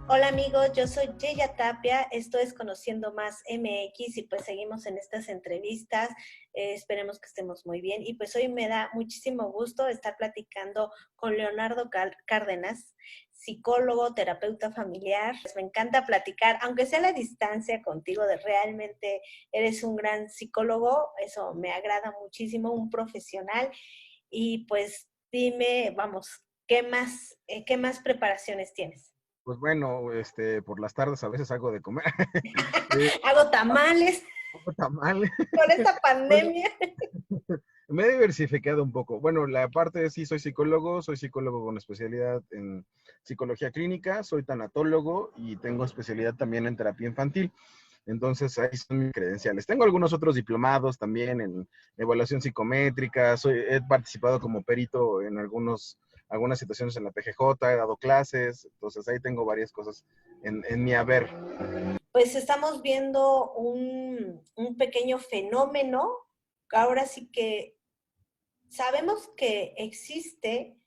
Hola amigos, yo soy Yeya Tapia, esto es Conociendo Más MX y pues seguimos en estas entrevistas, esperemos que estemos muy bien y pues hoy me da muchísimo gusto estar platicando con Leonardo Cárdenas, psicólogo, terapeuta familiar. Pues me encanta platicar, aunque sea a la distancia contigo, de realmente eres un gran psicólogo, eso me agrada muchísimo, un profesional y pues dime, vamos, qué más preparaciones tienes? Pues bueno, por las tardes a veces hago de comer. Eh, Hago tamales Hago tamales. con esta Bueno, pandemia. me he diversificado un poco. Bueno, la parte de sí, soy psicólogo con especialidad en psicología clínica, soy tanatólogo y tengo especialidad también en terapia infantil. Entonces, ahí son mis credenciales. Tengo algunos otros diplomados también en evaluación psicométrica, he participado como perito en algunas situaciones en la PGJ, he dado clases, entonces ahí tengo varias cosas en mi haber. Pues estamos viendo un pequeño fenómeno. Ahora sí que sabemos que existe,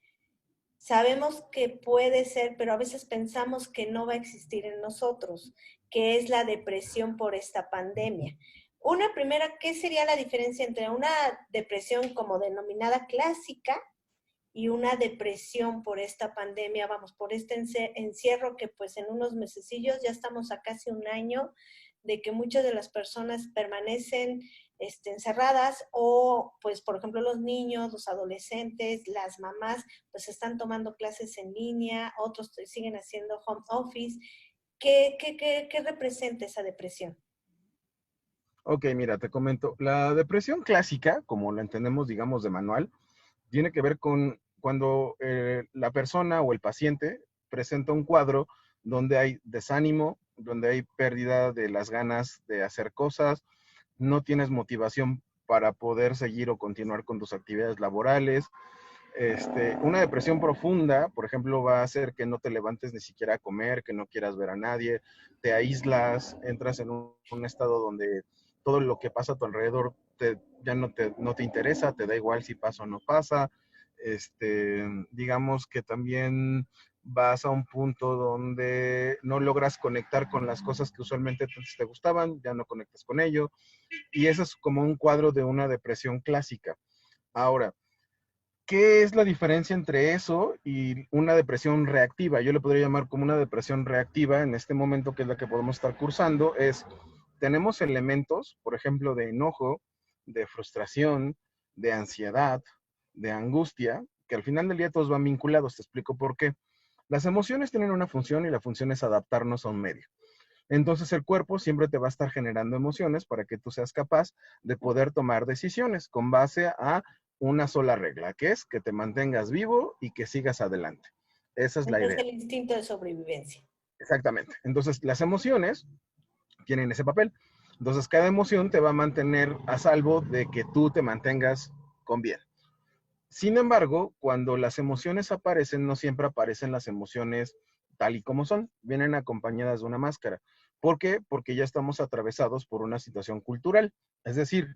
sabemos que puede ser, pero a veces pensamos que no va a existir en nosotros, que es la depresión por esta pandemia. Una primera, ¿qué sería la diferencia entre una depresión como denominada clásica y una depresión por esta pandemia, vamos, por este encierro que pues en unos mesecillos, ya estamos a casi un año de que muchas de las personas permanecen encerradas o pues por ejemplo los niños, los adolescentes, las mamás pues están tomando clases en línea, otros siguen haciendo home office. ¿Qué representa esa depresión? Ok, mira, te comento. La depresión clásica, como la entendemos, digamos, de manual, tiene que ver con cuando la persona o el paciente presenta un cuadro donde hay desánimo, donde hay pérdida de las ganas de hacer cosas, no tienes motivación para poder seguir o continuar con tus actividades laborales. Una depresión profunda, por ejemplo, va a hacer que no te levantes ni siquiera a comer, que no quieras ver a nadie, te aíslas, entras en un estado donde todo lo que pasa a tu alrededor ya no te interesa, te da igual si pasa o no pasa. Digamos que también vas a un punto donde no logras conectar con las cosas que usualmente te gustaban, ya no conectas con ello, y eso es como un cuadro de una depresión clásica. Ahora, ¿qué es la diferencia entre eso y una depresión reactiva? Yo le podría llamar como una depresión reactiva en este momento, que es la que podemos estar cursando, tenemos elementos, por ejemplo, de enojo, de frustración, de ansiedad, de angustia, que al final del día todos van vinculados. Te explico por qué. Las emociones tienen una función y la función es adaptarnos a un medio. Entonces el cuerpo siempre te va a estar generando emociones para que tú seas capaz de poder tomar decisiones con base a una sola regla, que es que te mantengas vivo y que sigas adelante. Esa es la Entonces idea. el instinto de sobrevivencia. Exactamente. Entonces las emociones tienen ese papel. Entonces cada emoción te va a mantener a salvo de que tú te mantengas con bien. Sin embargo, cuando las emociones aparecen, no siempre aparecen las emociones tal y como son, vienen acompañadas de una máscara. ¿Por qué? Porque ya estamos atravesados por una situación cultural. Es decir,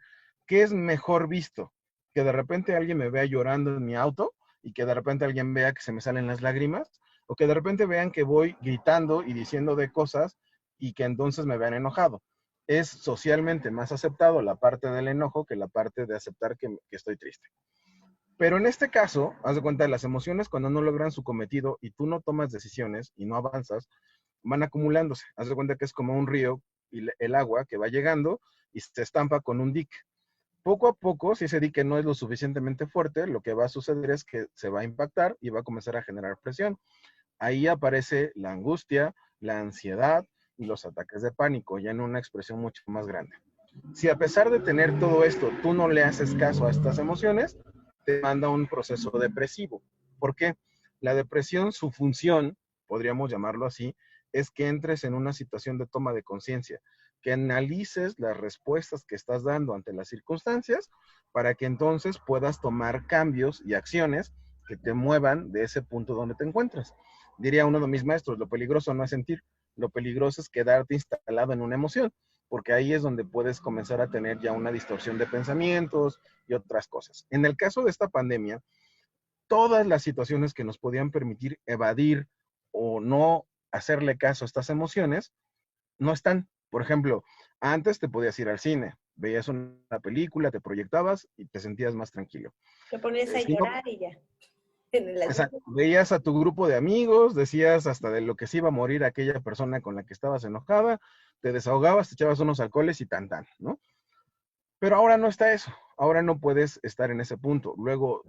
¿qué es mejor visto? Que de repente alguien me vea llorando en mi auto y que de repente alguien vea que se me salen las lágrimas, o que de repente vean que voy gritando y diciendo de cosas y que entonces me vean enojado. Es socialmente más aceptado la parte del enojo que la parte de aceptar que estoy triste. Pero en este caso, haz de cuenta, las emociones cuando no logran su cometido y tú no tomas decisiones y no avanzas, van acumulándose. Haz de cuenta que es como un río y el agua que va llegando y se estampa con un dique. Poco a poco, si ese dique no es lo suficientemente fuerte, lo que va a suceder es que se va a impactar y va a comenzar a generar presión. Ahí aparece la angustia, la ansiedad y los ataques de pánico, ya en una expresión mucho más grande. Si a pesar de tener todo esto, tú no le haces caso a estas emociones, te manda un proceso depresivo. ¿Por qué? La depresión, su función, podríamos llamarlo así, es que entres en una situación de toma de conciencia, que analices las respuestas que estás dando ante las circunstancias para que entonces puedas tomar cambios y acciones que te muevan de ese punto donde te encuentras. Diría uno de mis maestros, lo peligroso no es sentir, lo peligroso es quedarte instalado en una emoción, porque ahí es donde puedes comenzar a tener ya una distorsión de pensamientos y otras cosas. En el caso de esta pandemia, todas las situaciones que nos podían permitir evadir o no hacerle caso a estas emociones, no están. Por ejemplo, antes te podías ir al cine, veías una película, te proyectabas y te sentías más tranquilo. Te pones a Si no, llorar y ya. En el exacto, asiento. veías a tu grupo de amigos, decías hasta de lo que se iba a morir aquella persona con la que estabas enojada, te desahogabas, te echabas unos alcoholes y tan, ¿no? Pero ahora no está eso, ahora no puedes estar en ese punto. Luego,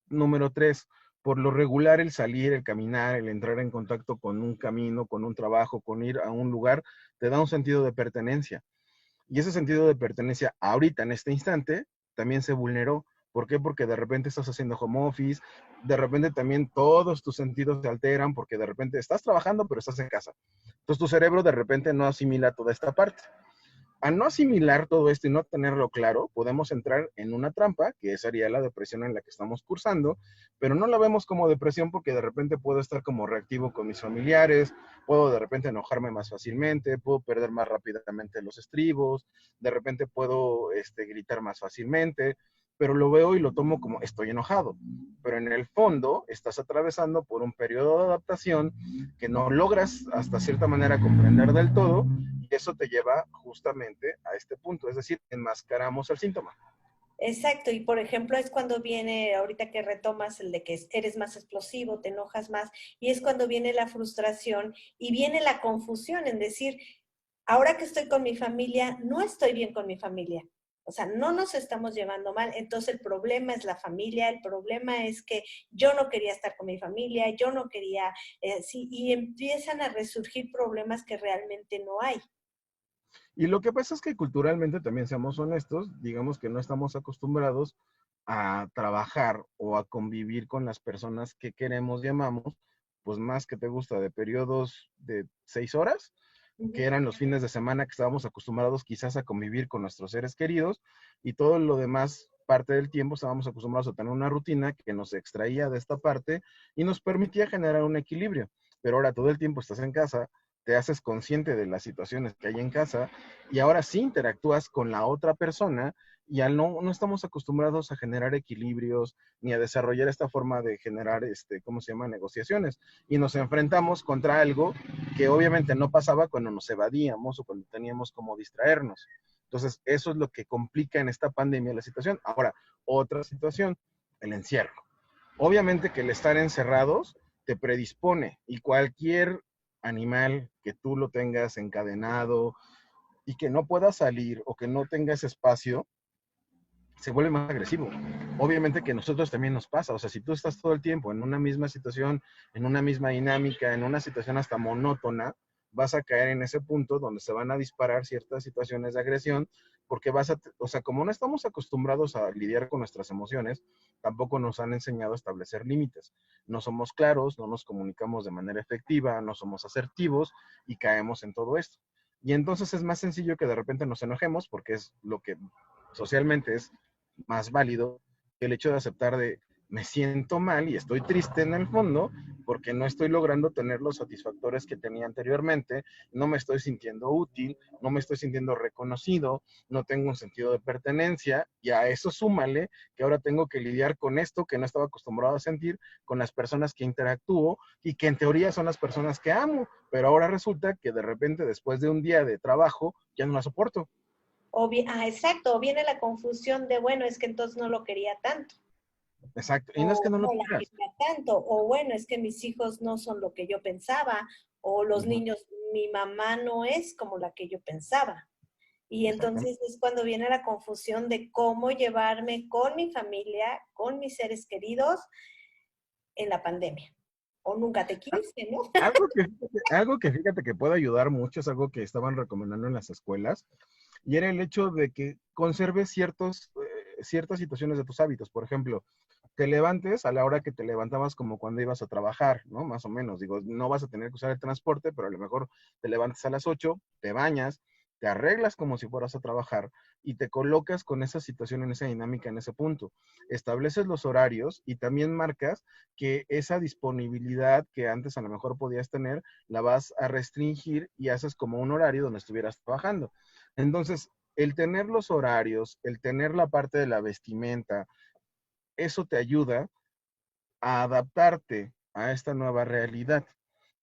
número 3, por lo regular el salir, el caminar, el entrar en contacto con un camino, con un trabajo, con ir a un lugar, te da un sentido de pertenencia. Y ese sentido de pertenencia ahorita, en este instante, también se vulneró. ¿Por qué? Porque de repente estás haciendo home office, de repente también todos tus sentidos se alteran porque de repente estás trabajando pero estás en casa. Entonces tu cerebro de repente no asimila toda esta parte. Al no asimilar todo esto y no tenerlo claro, podemos entrar en una trampa, que sería la depresión en la que estamos cursando, pero no la vemos como depresión porque de repente puedo estar como reactivo con mis familiares, puedo de repente enojarme más fácilmente, puedo perder más rápidamente los estribos, de repente puedo gritar más fácilmente, pero lo veo y lo tomo como estoy enojado. Pero en el fondo estás atravesando por un periodo de adaptación que no logras hasta cierta manera comprender del todo, y eso te lleva justamente a este punto, es decir, enmascaramos el síntoma. Exacto, y por ejemplo es cuando viene, ahorita que retomas el de que eres más explosivo, te enojas más, y es cuando viene la frustración y viene la confusión en decir, ahora que estoy con mi familia, no estoy bien con mi familia. O sea, no nos estamos llevando mal. Entonces el problema es la familia, el problema es que yo no quería estar con mi familia, yo no quería, sí, y empiezan a resurgir problemas que realmente no hay. Y lo que pasa es que culturalmente, también seamos honestos, digamos que no estamos acostumbrados a trabajar o a convivir con las personas que queremos y amamos, pues más que te gusta de periodos de 6 horas, que eran los fines de semana que estábamos acostumbrados quizás a convivir con nuestros seres queridos, y todo lo demás parte del tiempo estábamos acostumbrados a tener una rutina que nos extraía de esta parte y nos permitía generar un equilibrio. Pero ahora todo el tiempo estás en casa, te haces consciente de las situaciones que hay en casa y ahora sí interactúas con la otra persona, y al no estamos acostumbrados a generar equilibrios ni a desarrollar esta forma de generar, ¿cómo se llama? Negociaciones. Y nos enfrentamos contra algo que obviamente no pasaba cuando nos evadíamos o cuando teníamos como distraernos. Entonces, eso es lo que complica en esta pandemia la situación. Ahora, otra situación, el encierro. Obviamente que el estar encerrados te predispone, y cualquier animal que tú lo tengas encadenado y que no pueda salir o que no tengas espacio, se vuelve más agresivo. Obviamente que a nosotros también nos pasa, o sea, si tú estás todo el tiempo en una misma situación, en una misma dinámica, en una situación hasta monótona, vas a caer en ese punto donde se van a disparar ciertas situaciones de agresión, porque o sea, como no estamos acostumbrados a lidiar con nuestras emociones, tampoco nos han enseñado a establecer límites. No somos claros, no nos comunicamos de manera efectiva, no somos asertivos y caemos en todo esto. Y entonces es más sencillo que de repente nos enojemos, porque es lo que socialmente es más válido que el hecho de aceptar de me siento mal y estoy triste en el fondo porque no estoy logrando tener los satisfactores que tenía anteriormente, no me estoy sintiendo útil, no me estoy sintiendo reconocido, no tengo un sentido de pertenencia, y a eso súmale que ahora tengo que lidiar con esto que no estaba acostumbrado a sentir con las personas que interactúo y que en teoría son las personas que amo, pero ahora resulta que de repente después de un día de trabajo ya no la soporto. Exacto, o viene la confusión de, bueno, es que entonces no lo quería tanto, Exacto, y no es que o no lo no la quieras. quería tanto, o bueno, es que mis hijos no son lo que yo pensaba, o los Uh -huh. niños, mi mamá no es como la que yo pensaba. Y Exactamente. entonces es cuando viene la confusión de cómo llevarme con mi familia, con mis seres queridos en la pandemia. O nunca te quise, ¿no? Algo que fíjate que puede ayudar mucho, es algo que estaban recomendando en las escuelas, y era el hecho de que conserves ciertas situaciones de tus hábitos. Por ejemplo, te levantes a la hora que te levantabas como cuando ibas a trabajar, ¿no? Más o menos. Digo, no vas a tener que usar el transporte, pero a lo mejor te levantas a las 8, te bañas, te arreglas como si fueras a trabajar y te colocas con esa situación, en esa dinámica, en ese punto. Estableces los horarios y también marcas que esa disponibilidad que antes a lo mejor podías tener, la vas a restringir y haces como un horario donde estuvieras trabajando. Entonces, el tener los horarios, el tener la parte de la vestimenta, eso te ayuda a adaptarte a esta nueva realidad.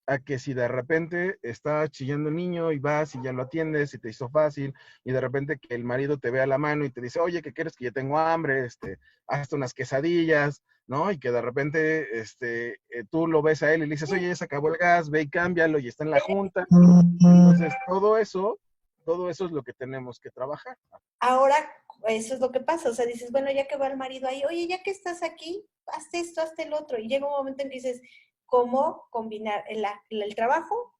a que si de repente está chillando el niño y vas y ya lo atiendes y te hizo fácil, y de repente que el marido te vea la mano y te dice, oye, ¿qué quieres? Que ya tengo hambre, hazte unas quesadillas, ¿no? Y que de repente tú lo ves a él y le dices, oye, ya se acabó el gas, ve y cámbialo y está en la junta. Entonces, todo eso es lo que tenemos que trabajar. Ahora, eso es lo que pasa, o sea, dices, bueno, ya que va el marido ahí, oye, ya que estás aquí, hazte esto, hazte el otro, y llega un momento en que dices, ¿cómo combinar el trabajo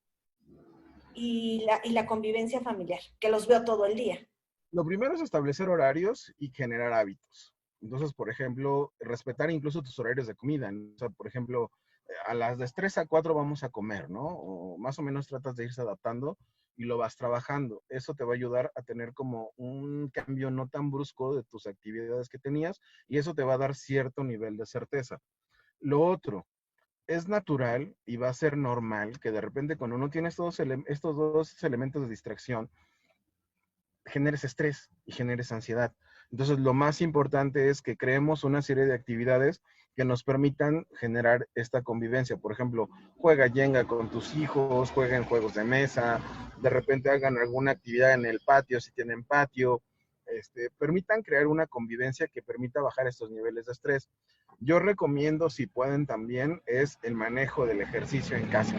y la convivencia familiar? Que los veo todo el día. Lo primero es establecer horarios y generar hábitos. Entonces, por ejemplo, respetar incluso tus horarios de comida, ¿no? O sea, por ejemplo, a las de 3 a 4 vamos a comer, ¿no? O más o menos tratas de irse adaptando y lo vas trabajando. Eso te va a ayudar a tener como un cambio no tan brusco de tus actividades que tenías y eso te va a dar cierto nivel de certeza. Lo otro, es natural y va a ser normal que de repente cuando uno tiene estos dos elementos de distracción, generes estrés y generes ansiedad. Entonces, lo más importante es que creemos una serie de actividades que nos permitan generar esta convivencia. Por ejemplo, juega Jenga con tus hijos, jueguen juegos de mesa, de repente hagan alguna actividad en el patio si tienen patio, permitan crear una convivencia que permita bajar estos niveles de estrés. Yo recomiendo, si pueden también, es el manejo del ejercicio en casa.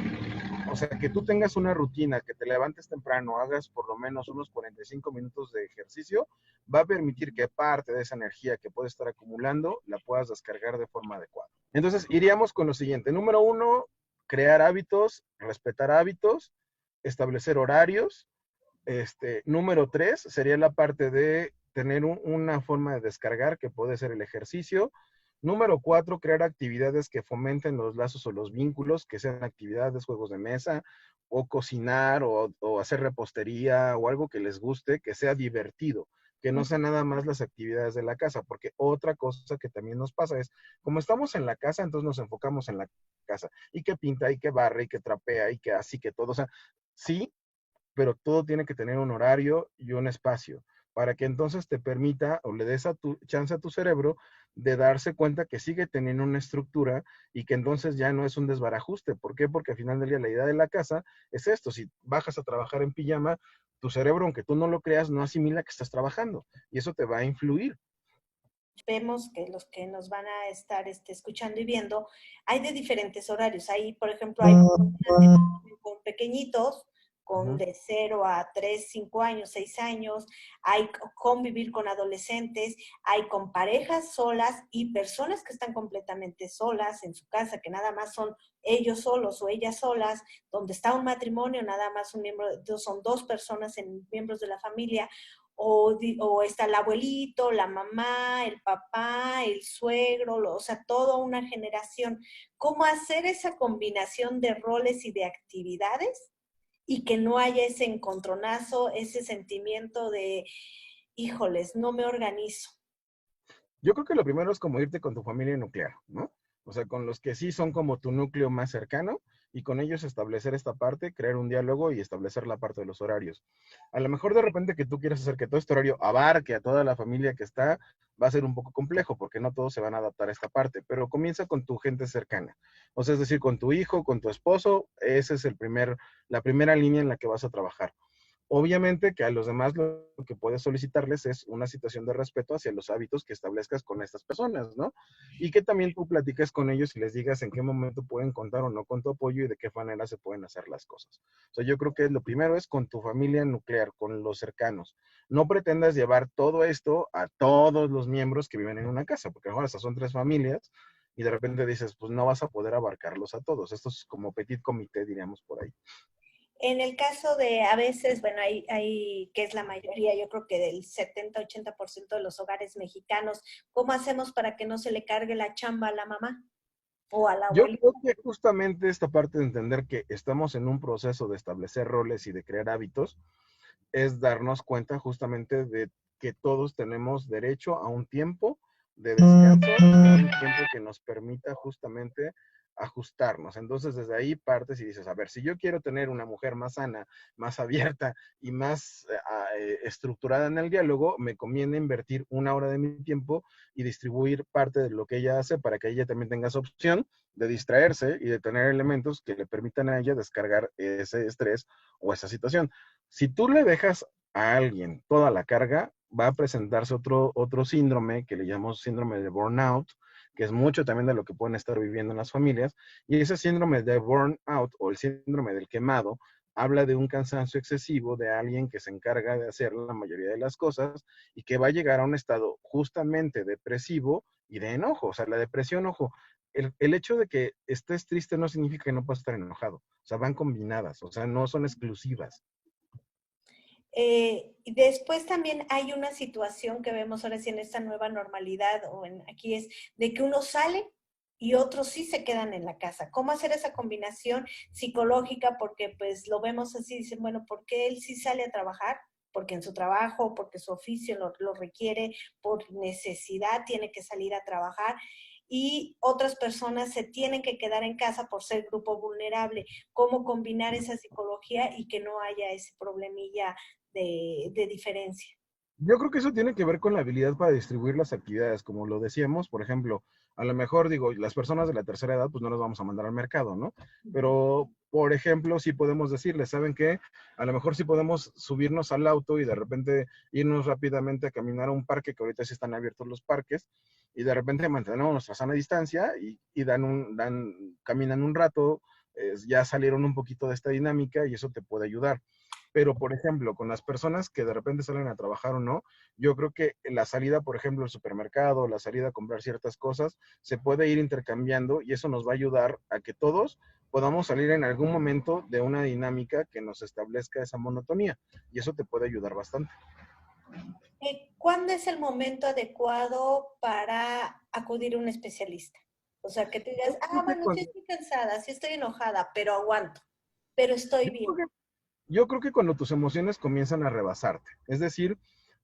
O sea, que tú tengas una rutina, que te levantes temprano, hagas por lo menos unos 45 minutos de ejercicio, va a permitir que parte de esa energía que puedes estar acumulando la puedas descargar de forma adecuada. Entonces, iríamos con lo siguiente. Número uno, crear hábitos, respetar hábitos, establecer horarios. Número tres sería la parte de tener una forma de descargar que puede ser el ejercicio. Número cuatro, crear actividades que fomenten los lazos o los vínculos, que sean actividades, juegos de mesa, o cocinar, o hacer repostería, o algo que les guste, que sea divertido, que no sean nada más las actividades de la casa, porque otra cosa que también nos pasa es, como estamos en la casa, entonces nos enfocamos en la casa, y que pinta, y que barre, y que trapea, y que así, que todo, o sea, sí, pero todo tiene que tener un horario y un espacio para que entonces te permita o le des a tu chance a tu cerebro de darse cuenta que sigue teniendo una estructura y que entonces ya no es un desbarajuste. ¿Por qué? Porque al final del día la idea de la casa es esto. Si bajas a trabajar en pijama, tu cerebro, aunque tú no lo creas, no asimila que estás trabajando y eso te va a influir. Vemos que los que nos van a estar escuchando y viendo, hay de diferentes horarios. Hay, por ejemplo, hay con pequeñitos, con de 0 a 3, 5 años, 6 años, hay convivir con adolescentes, hay con parejas solas y personas que están completamente solas en su casa, que nada más son ellos solos o ellas solas, donde está un matrimonio, nada más un miembro, son dos personas en miembros de la familia, o está el abuelito, la mamá, el papá, el suegro, o sea, toda una generación. ¿Cómo hacer esa combinación de roles y de actividades y que no haya ese encontronazo, ese sentimiento de, híjoles, no me organizo? Yo creo que lo primero es como irte con tu familia nuclear, ¿no? O sea, con los que sí son como tu núcleo más cercano y con ellos establecer esta parte, crear un diálogo y establecer la parte de los horarios. A lo mejor de repente que tú quieras hacer que todo este horario abarque a toda la familia que está, va a ser un poco complejo porque no todos se van a adaptar a esta parte, pero comienza con tu gente cercana. O sea, es decir, con tu hijo, con tu esposo, esa es la primera línea en la que vas a trabajar. Obviamente que a los demás lo que puedes solicitarles es una situación de respeto hacia los hábitos que establezcas con estas personas, ¿no? Y que también tú platiques con ellos y les digas en qué momento pueden contar o no con tu apoyo y de qué manera se pueden hacer las cosas. O sea, yo creo que lo primero es con tu familia nuclear, con los cercanos. No pretendas llevar todo esto a todos los miembros que viven en una casa, porque ahora estas son tres familias y de repente dices, pues no vas a poder abarcarlos a todos. Esto es como petit comité, diríamos por ahí. En el caso de a veces, bueno, que es la mayoría, yo creo que del 70-80% de los hogares mexicanos, ¿cómo hacemos para que no se le cargue la chamba a la mamá o a la Yo abuelita? creo que justamente esta parte de entender que estamos en un proceso de establecer roles y de crear hábitos es darnos cuenta justamente de que todos tenemos derecho a un tiempo de descanso, a un tiempo que nos permita justamente ajustarnos. Entonces, desde ahí partes y dices, a ver, si yo quiero tener una mujer más sana, más abierta y más estructurada en el diálogo, me conviene invertir 1 hora de mi tiempo y distribuir parte de lo que ella hace para que ella también tenga esa opción de distraerse y de tener elementos que le permitan a ella descargar ese estrés o esa situación. Si tú le dejas a alguien toda la carga, va a presentarse otro síndrome que le llamamos síndrome de burnout, que es mucho también de lo que pueden estar viviendo en las familias, y ese síndrome de burnout o el síndrome del quemado habla de un cansancio excesivo de alguien que se encarga de hacer la mayoría de las cosas y que va a llegar a un estado justamente depresivo y de enojo. O sea, la depresión, ojo, el hecho de que estés triste no significa que no puedas estar enojado. O sea, van combinadas, o sea, no son exclusivas. Y después también hay una situación que vemos ahora sí en esta nueva normalidad aquí es de que uno sale y otros sí se quedan en la casa. ¿Cómo hacer esa combinación psicológica? Porque pues lo vemos así, dicen, bueno, ¿por qué él sí sale a trabajar? Porque en su trabajo, porque su oficio lo requiere, por necesidad tiene que salir a trabajar y otras personas se tienen que quedar en casa por ser grupo vulnerable. ¿Cómo combinar esa psicología y que no haya ese problemilla de diferencia? Yo creo que eso tiene que ver con la habilidad para distribuir las actividades, como lo decíamos, por ejemplo, a lo mejor digo, las personas de la tercera edad, pues no las vamos a mandar al mercado, ¿no? Pero, por ejemplo, sí podemos decirles, ¿saben qué? A lo mejor sí podemos subirnos al auto y de repente irnos rápidamente a caminar a un parque, que ahorita sí están abiertos los parques, y de repente mantenemos nuestra sana distancia y caminan un rato, ya salieron un poquito de esta dinámica y eso te puede ayudar. Pero, por ejemplo, con las personas que de repente salen a trabajar o no, yo creo que la salida, por ejemplo, al supermercado, la salida a comprar ciertas cosas, se puede ir intercambiando y eso nos va a ayudar a que todos podamos salir en algún momento de una dinámica que nos establezca esa monotonía. Y eso te puede ayudar bastante. ¿Cuándo es el momento adecuado para acudir a un especialista? O sea, que tú digas, Yo creo que bueno, sí cuando, estoy cansada, sí estoy enojada, pero aguanto, pero estoy yo creo bien. que Yo creo que cuando tus emociones comienzan a rebasarte, es decir,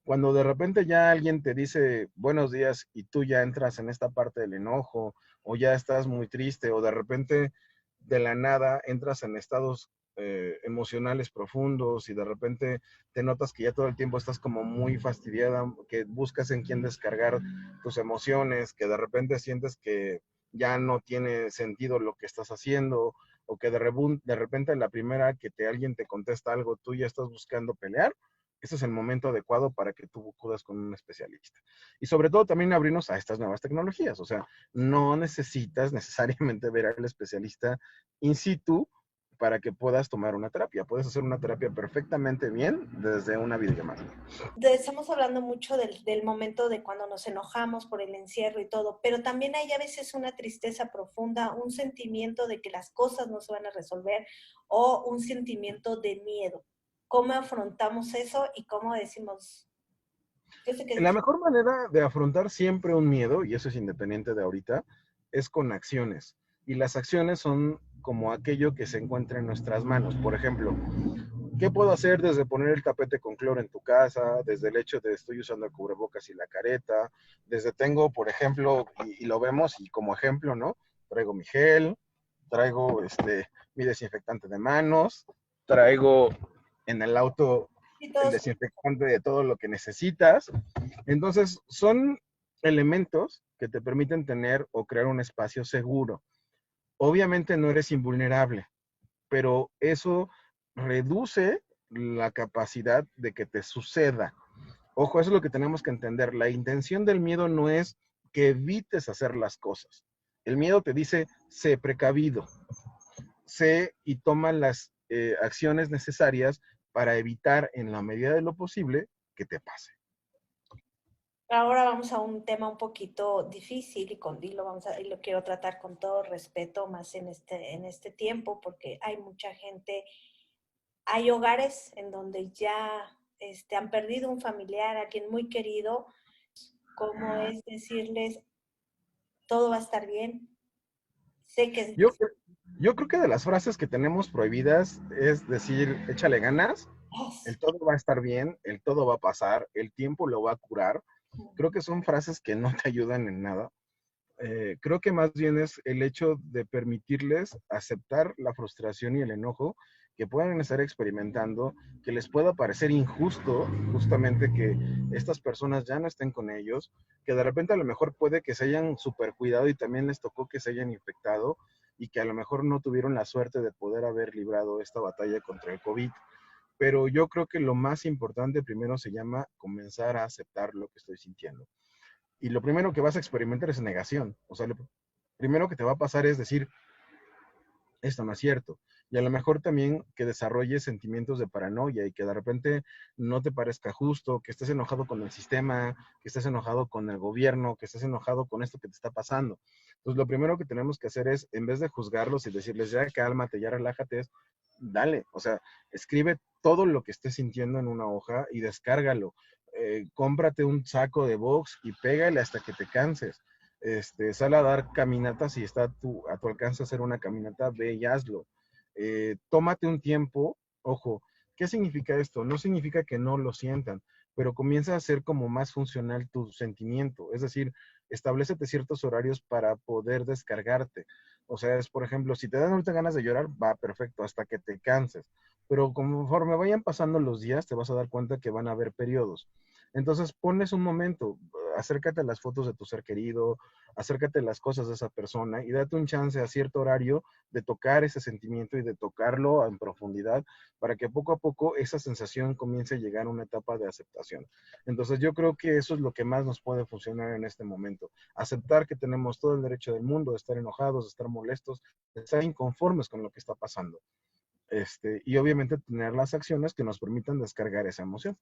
cuando de repente ya alguien te dice buenos días y tú ya entras en esta parte del enojo o ya estás muy triste o de repente de la nada entras en estados emocionales profundos y de repente te notas que ya todo el tiempo estás como muy fastidiada, que buscas en quién descargar tus emociones, que de repente sientes que ya no tiene sentido lo que estás haciendo o que de repente la primera que alguien te contesta algo, tú ya estás buscando pelear, ese es el momento adecuado para que tú acudas con un especialista. Y sobre todo también abrirnos a estas nuevas tecnologías, o sea, no necesitas necesariamente ver al especialista in situ para que puedas tomar una terapia. Puedes hacer una terapia perfectamente bien desde una videollamada. Estamos hablando mucho del momento de cuando nos enojamos por el encierro y todo, pero también hay a veces una tristeza profunda, un sentimiento de que las cosas no se van a resolver o un sentimiento de miedo. ¿Cómo afrontamos eso y cómo decimos, yo sé que es La difícil? mejor manera de afrontar siempre un miedo, y eso es independiente de ahorita, es con acciones. Y las acciones son como aquello que se encuentra en nuestras manos. Por ejemplo, ¿qué puedo hacer desde poner el tapete con cloro en tu casa, desde el hecho de estoy usando el cubrebocas y la careta, desde tengo, por ejemplo, y lo vemos y como ejemplo, ¿no? Traigo mi gel, traigo mi desinfectante de manos, traigo en el auto Y el todos, desinfectante de todo lo que necesitas. Entonces, son elementos que te permiten tener o crear un espacio seguro. Obviamente no eres invulnerable, pero eso reduce la capacidad de que te suceda. Ojo, eso es lo que tenemos que entender. La intención del miedo no es que evites hacer las cosas. El miedo te dice, sé precavido, sé y toma las acciones necesarias para evitar en la medida de lo posible que te pase. ahora vamos a un tema un poquito difícil y lo quiero tratar con todo respeto más en este tiempo porque hay mucha gente, hay hogares en donde ya han perdido un familiar, alguien muy querido, como es decirles, todo va a estar bien. Sé que es Yo, difícil. yo creo que de las frases que tenemos prohibidas es decir, échale ganas, el todo va a estar bien, el todo va a pasar, el tiempo lo va a curar. Creo que son frases que no te ayudan en nada. Creo que más bien es el hecho de permitirles aceptar la frustración y el enojo que puedan estar experimentando, que les pueda parecer injusto justamente que estas personas ya no estén con ellos, que de repente a lo mejor puede que se hayan super cuidado y también les tocó que se hayan infectado y que a lo mejor no tuvieron la suerte de poder haber librado esta batalla contra el COVID. Pero yo creo que lo más importante primero se llama comenzar a aceptar lo que estoy sintiendo. Y lo primero que vas a experimentar es negación. O sea, lo primero que te va a pasar es decir, esto no es cierto. Y a lo mejor también que desarrolles sentimientos de paranoia y que de repente no te parezca justo, que estés enojado con el sistema, que estés enojado con el gobierno, que estés enojado con esto que te está pasando. Entonces, lo primero que tenemos que hacer es, en vez de juzgarlos y decirles, ya cálmate, ya relájate, es, dale, o sea, escribe todo lo que estés sintiendo en una hoja y descárgalo. Cómprate un saco de box y pégale hasta que te canses. Sal a dar caminatas si está a tu alcance hacer una caminata, ve y hazlo. Tómate un tiempo, ojo, ¿qué significa esto? No significa que no lo sientan, pero comienza a ser como más funcional tu sentimiento, es decir, establecete ciertos horarios para poder descargarte. O sea, es por ejemplo, si te dan ahorita ganas de llorar, va perfecto, hasta que te canses. Pero conforme vayan pasando los días, te vas a dar cuenta que van a haber periodos. Entonces, pones un momento, acércate a las fotos de tu ser querido, acércate a las cosas de esa persona y date un chance a cierto horario de tocar ese sentimiento y de tocarlo en profundidad para que poco a poco esa sensación comience a llegar a una etapa de aceptación. Entonces yo creo que eso es lo que más nos puede funcionar en este momento. Aceptar que tenemos todo el derecho del mundo de estar enojados, de estar molestos, de estar inconformes con lo que está pasando. Y obviamente tener las acciones que nos permitan descargar esa emoción.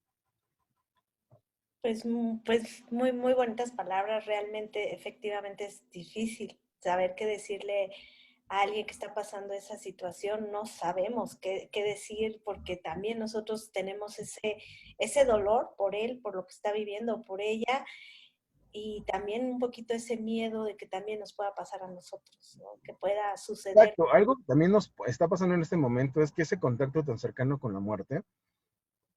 Pues, pues muy, muy bonitas palabras. Realmente, efectivamente es difícil saber qué decirle a alguien que está pasando esa situación. No sabemos qué decir porque también nosotros tenemos ese dolor por él, por lo que está viviendo, por ella y también un poquito ese miedo de que también nos pueda pasar a nosotros, ¿no? Que pueda suceder. Exacto, algo que también nos está pasando en este momento es que ese contacto tan cercano con la muerte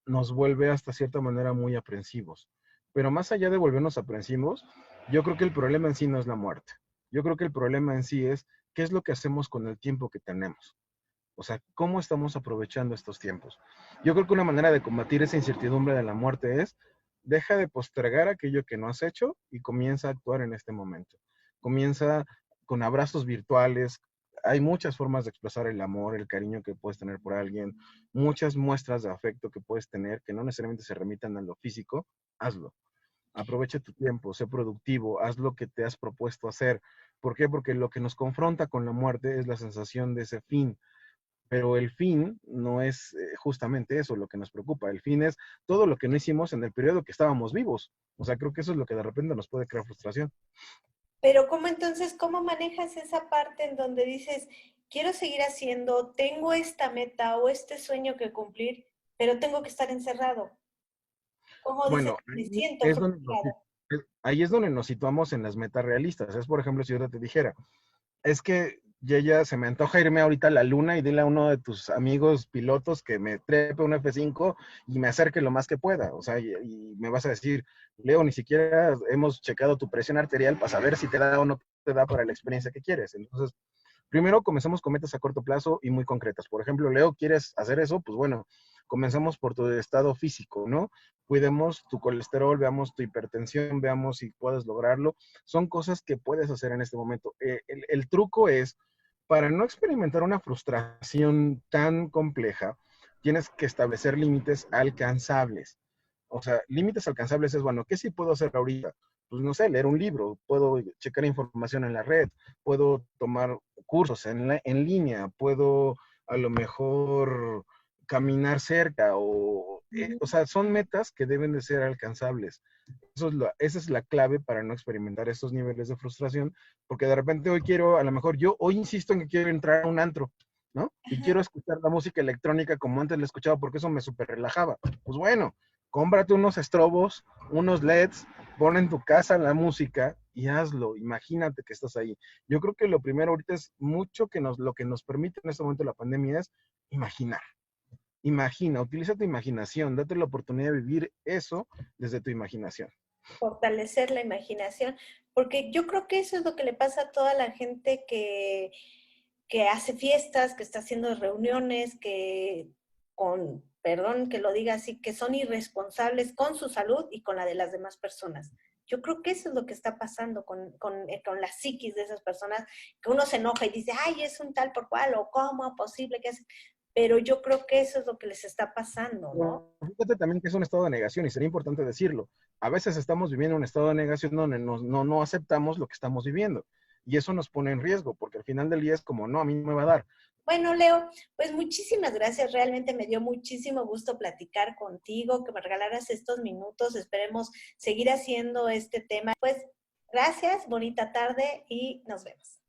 nos vuelve hasta cierta manera muy aprensivos. Pero más allá de volvernos aprensivos, yo creo que el problema en sí no es la muerte. Yo creo que el problema en sí es qué es lo que hacemos con el tiempo que tenemos. O sea, ¿cómo estamos aprovechando estos tiempos? Yo creo que una manera de combatir esa incertidumbre de la muerte es deja de postergar aquello que no has hecho y comienza a actuar en este momento. Comienza con abrazos virtuales. Hay muchas formas de expresar el amor, el cariño que puedes tener por alguien, muchas muestras de afecto que puedes tener que no necesariamente se remitan a lo físico. Hazlo. Aprovecha tu tiempo, sé productivo, haz lo que te has propuesto hacer. ¿Por qué? Porque lo que nos confronta con la muerte es la sensación de ese fin, pero el fin no es justamente eso lo que nos preocupa. El fin es todo lo que no hicimos en el periodo que estábamos vivos. O sea, creo que eso es lo que de repente nos puede crear frustración. Pero ¿cómo entonces, cómo manejas esa parte en donde dices, quiero seguir haciendo, tengo esta meta o este sueño que cumplir, pero tengo que estar encerrado? ¿Cómo dices, Bueno, me siento frustrado? ahí es donde nos situamos en las metas realistas. Es, por ejemplo, si yo te dijera, es que ya se me antoja irme ahorita a la luna y dile a uno de tus amigos pilotos que me trepe un F5 y me acerque lo más que pueda. O sea, y me vas a decir, Leo, ni siquiera hemos checado tu presión arterial para saber si te da o no te da para la experiencia que quieres. Entonces, primero comencemos con metas a corto plazo y muy concretas. Por ejemplo, Leo, ¿quieres hacer eso? Pues bueno, comenzamos por tu estado físico, ¿no? Cuidemos tu colesterol, veamos tu hipertensión, veamos si puedes lograrlo. Son cosas que puedes hacer en este momento. El truco es, para no experimentar una frustración tan compleja, tienes que establecer límites alcanzables. O sea, límites alcanzables es, bueno, ¿qué sí puedo hacer ahorita? Pues no sé, leer un libro, puedo checar información en la red, puedo tomar cursos en línea, puedo a lo mejor caminar cerca o sea, son metas que deben de ser alcanzables. Esa es la clave para no experimentar estos niveles de frustración, porque de repente hoy quiero, a lo mejor yo hoy insisto en que quiero entrar a un antro, ¿no? Y Ajá. quiero escuchar la música electrónica como antes la escuchaba porque eso me súper relajaba. Pues bueno, cómprate unos estrobos, unos LEDs, pon en tu casa la música y hazlo, imagínate que estás ahí. Yo creo que lo primero ahorita es mucho lo que nos permite en este momento la pandemia es imaginar. Imagina, utiliza tu imaginación, date la oportunidad de vivir eso desde tu imaginación. Fortalecer la imaginación, porque yo creo que eso es lo que le pasa a toda la gente que hace fiestas, que está haciendo reuniones, que con, perdón que lo diga así, que son irresponsables con su salud y con la de las demás personas. Yo creo que eso es lo que está pasando con la psiquis de esas personas, que uno se enoja y dice, ay, es un tal por cual, o cómo posible que es. Pero yo creo que eso es lo que les está pasando, ¿no? Fíjate también que es un estado de negación y sería importante decirlo. A veces estamos viviendo un estado de negación donde no aceptamos lo que estamos viviendo y eso nos pone en riesgo porque al final del día es como, no, a mí no me va a dar. Bueno, Leo, pues muchísimas gracias. Realmente me dio muchísimo gusto platicar contigo, que me regalaras estos minutos. Esperemos seguir haciendo este tema. Pues gracias, bonita tarde y nos vemos.